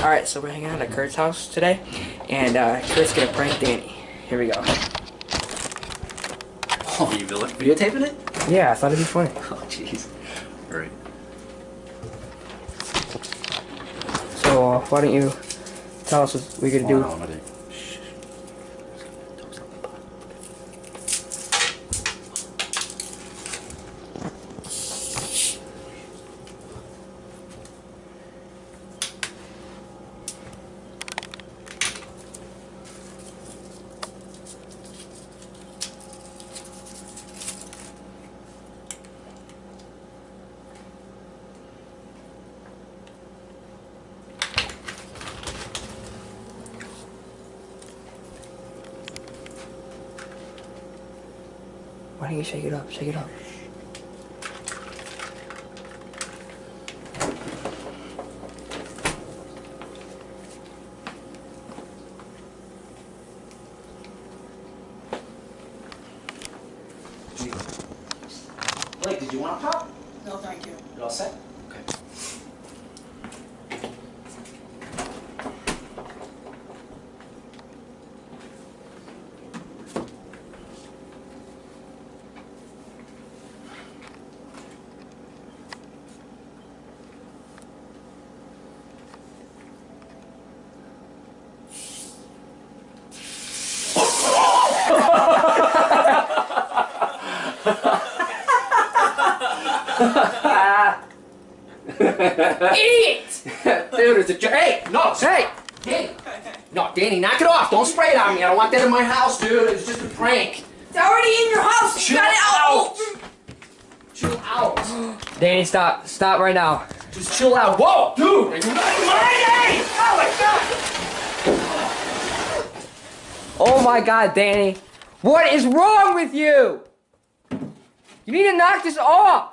Alright, so we're hanging out at Kurt's house today, and Kurt's gonna prank Danny. Here we go. Oh, you videotaping it? Yeah, I thought it'd be funny. Oh, jeez. Alright. So, why don't you tell us what we're gonna do? Why don't you shake it up? Shake it up. Blake, did you want a pop? No, thank you. You all set? Okay. Idiot! Dude, it's a joke. Hey, no, Hey! Danny. No, Danny, knock it off. Don't spray it on me. I don't want that in my house, dude. It's just a prank. It's already in your house. Chill Got it out. Chill out. Danny, stop. Stop right now. Just chill out. Whoa, dude. Are you not mine? Oh my god. Oh my god, Danny. What is wrong with you? You need to knock this off.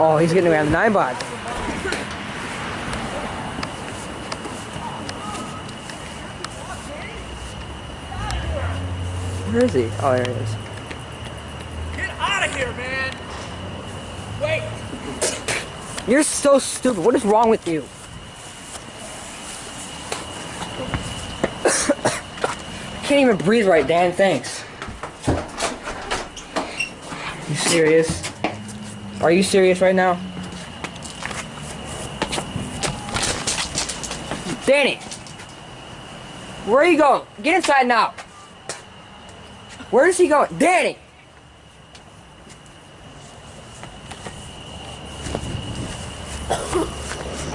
Oh, he's getting around the 9-bot. Where is he? Oh, there he is. Get out of here, man! Wait! You're so stupid. What is wrong with you? I can't even breathe right, Dan. Thanks. You serious? Are you serious right now? Danny! Where are you going? Get inside now! Where is he going? Danny!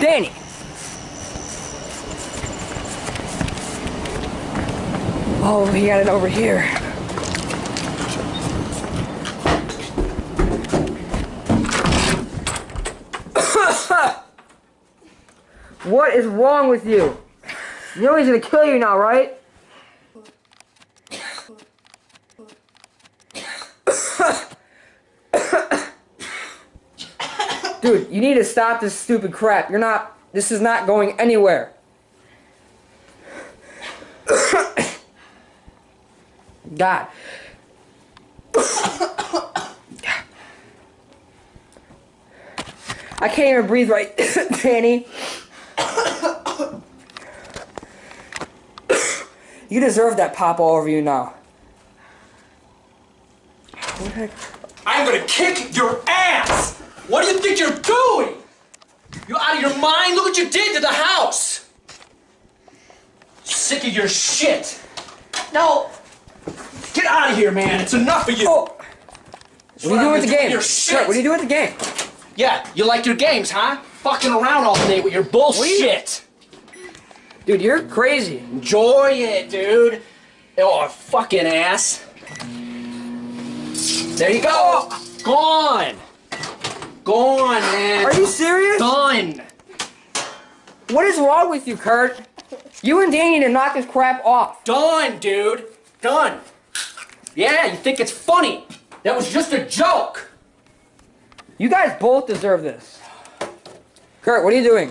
Danny! Oh, he got it over here. What is wrong with you? You know he's gonna kill you now, right? Dude, you need to stop this stupid crap. This is not going anywhere. God. I can't even breathe right, Danny. You deserve that pop all over you now. What the heck? I'm gonna kick your ass! What do you think you're doing? You out of your mind? Look what you did to the house! Sick of your shit. No. Get out of here, man. It's enough of you. Oh. What are you doing with the game? Your Kurt, shit. what are you doing with the game? Yeah, you like your games, huh? Fucking around all day with your bullshit. Dude, you're crazy. Enjoy it, dude. Oh, fucking ass. There you go. Gone. Gone, man. Are you serious? Done. What is wrong with you, Kurt? You and Danny need to knock this crap off. Done, dude. Done. Yeah, you think it's funny. That was just a joke. You guys both deserve this. Kurt, what are you doing?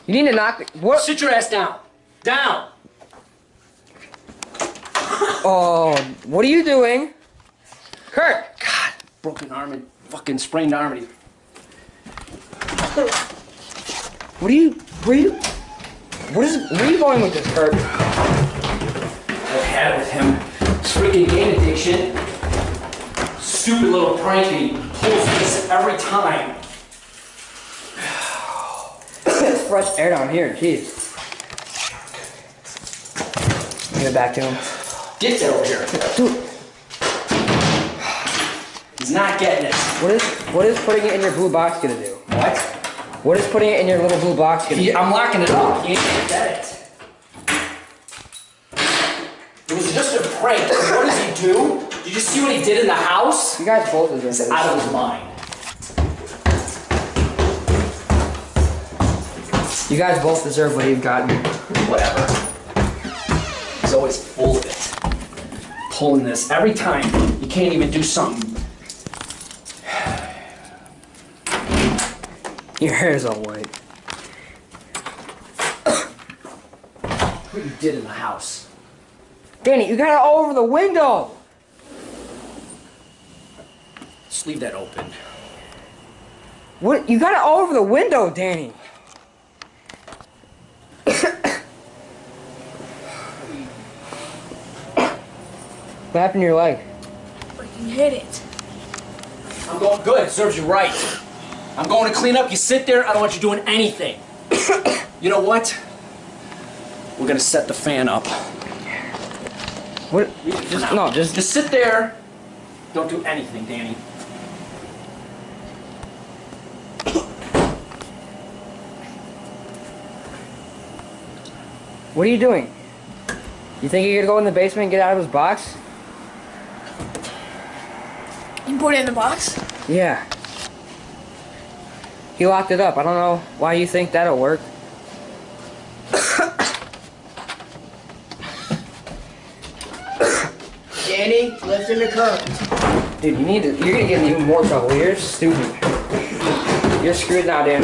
You need to knock. What? Sit your ass down. Down. Oh, what are you doing? Kurt! God, broken arm and fucking sprained arm. Where are you going with this, Kurt? I've had it with him. This freaking game addiction. Stupid little prank he pulls this every time. It's fresh air down here, jeez. Give it back to him. Get that over here. Dude, He's not getting it. what is putting it in your blue box gonna do? What? What is putting it in your little blue box gonna do? I'm locking it up. He ain't gonna get it. It was just a prank. What does he do? Did you see what he did in the house? You guys both deserve He's this. out of his mind. You guys both deserve what you've gotten. Whatever. He's always full of it. Pulling this every time. You can't even do something. Your hair's all white. What you did in the house. Danny, you got it all over the window! Just leave that open. What? You got it all over the window, Danny! What happened to your leg? Freaking hit it. I'm going good. It serves you right. I'm going to clean up. You sit there. I don't want you doing anything. You know what? We're going to set the fan up. What? Just sit there. Don't do anything, Danny. What are you doing? You think you're gonna go in the basement and get out of his box? You put it in the box? Yeah. He locked it up. I don't know why you think that'll work. Danny, lift in the curtains. Dude, you're gonna get in even more trouble. You're stupid. You're screwed now, Dan.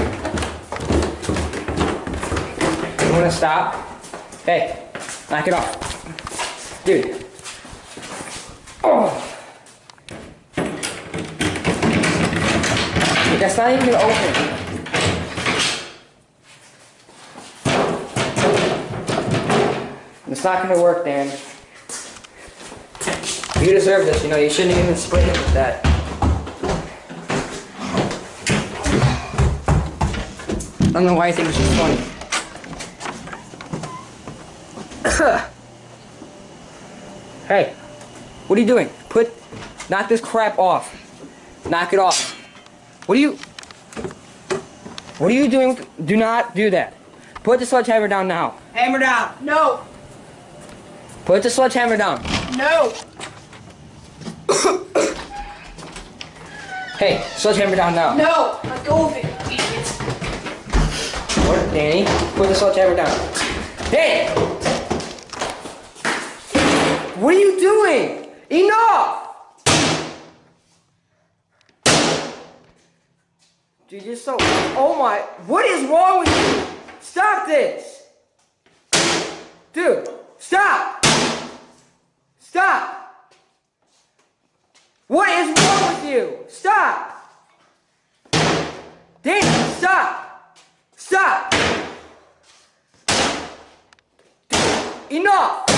You wanna stop? Hey, knock it off. Dude. Oh. That's not even gonna open. It's not gonna work, Dan. You deserve this, you know, you shouldn't even split it with that. I don't know why you think it's just funny. Hey, what are you doing? Knock this crap off. Knock it off. What are you doing? Do not do that. Put the sledgehammer down now. Hammer down. No. Put the sledgehammer down. No. Hey, sledgehammer down now. No. Let go of it, idiot. What, Danny? Put the sledgehammer down. Hey! What are you doing? Enough! Dude, you're so... Oh my... What is wrong with you? Stop this! Dude, stop! Stop! What is wrong with you? Stop! Danny, stop! Stop! Enough!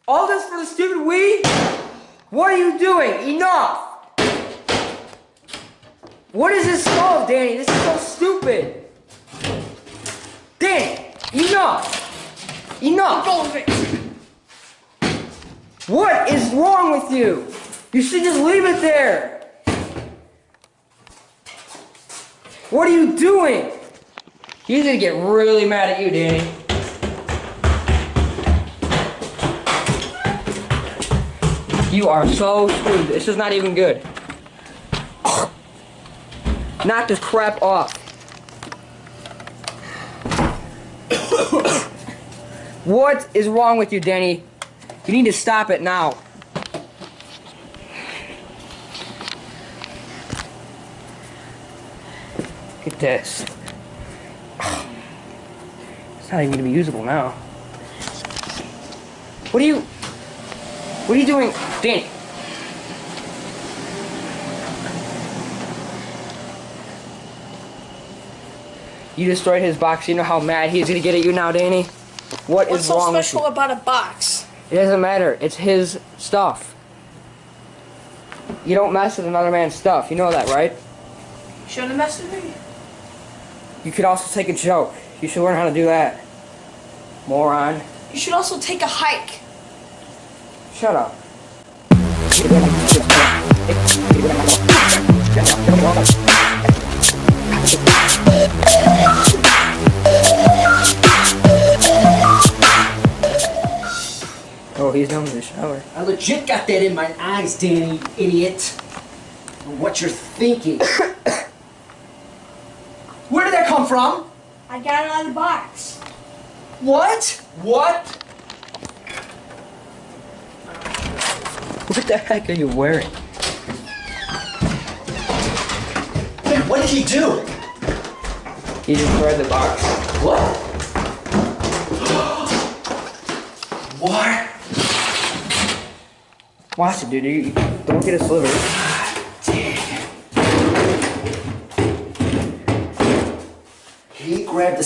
All this for the stupid weed? What are you doing? Enough! What is this called, Danny? This is so stupid. Danny, enough! Enough! Let go of it. What is wrong with you? You should just leave it there. What are you doing? He's gonna get really mad at you, Danny. You are so screwed. This is not even good. Knock this crap off. What is wrong with you, Danny? You need to stop it now. Look at this. It's not even gonna be usable now. What are you doing, Danny? You destroyed his box. You know how mad he's gonna get at you now, Danny? What What's is so wrong with special you? about a box? It doesn't matter. It's his stuff. You don't mess with another man's stuff. You know that, right? Shouldn't have messed with me. You could also take a joke. You should learn how to do that. Moron. You should also take a hike. Shut up. Oh, he's down in the shower. I legit got that in my eyes, Danny, you idiot. What you're thinking. Where did that come from? I got it out of the box. What? What? What the heck are you wearing? Wait, what did he do? He destroyed the box. What? What? Watch it, dude. You don't get a sliver. He grabbed the...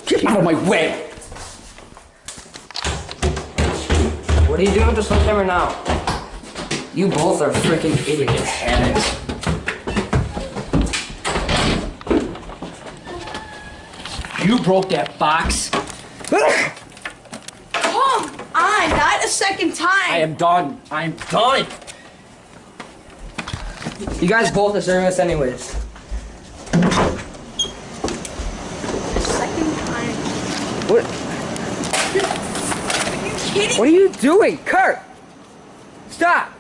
Get out of my way! What are you doing with the sledgehammer now? You both are freaking idiots. Damn it. You broke that box. Come on, not a second time. I am done. I'm done. You guys both deserve this anyways. Second time. What? Are you kidding? What are you doing? Kurt! Stop!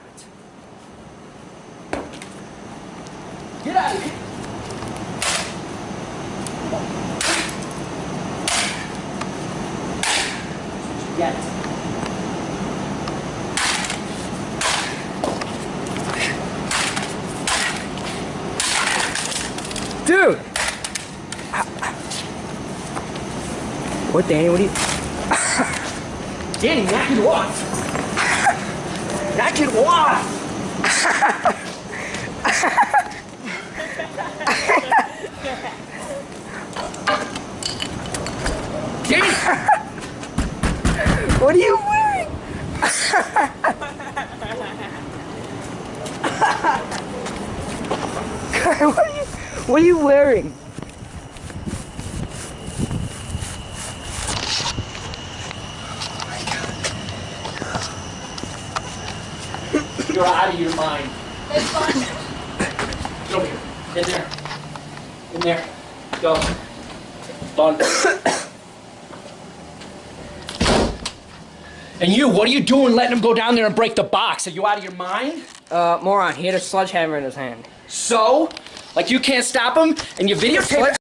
Get out of here. Get it. Dude! What, Danny? What are you... Danny, knock it off. Knock it off. Danny! What are you wearing? What are you wearing? You're out of your mind. It's fine. Get over here. In there. In there. Go. Done. And you, what are you doing letting him go down there and break the box? Are you out of your mind? Moron, he had a sledgehammer in his hand. So? Like you can't stop him and you videotape it?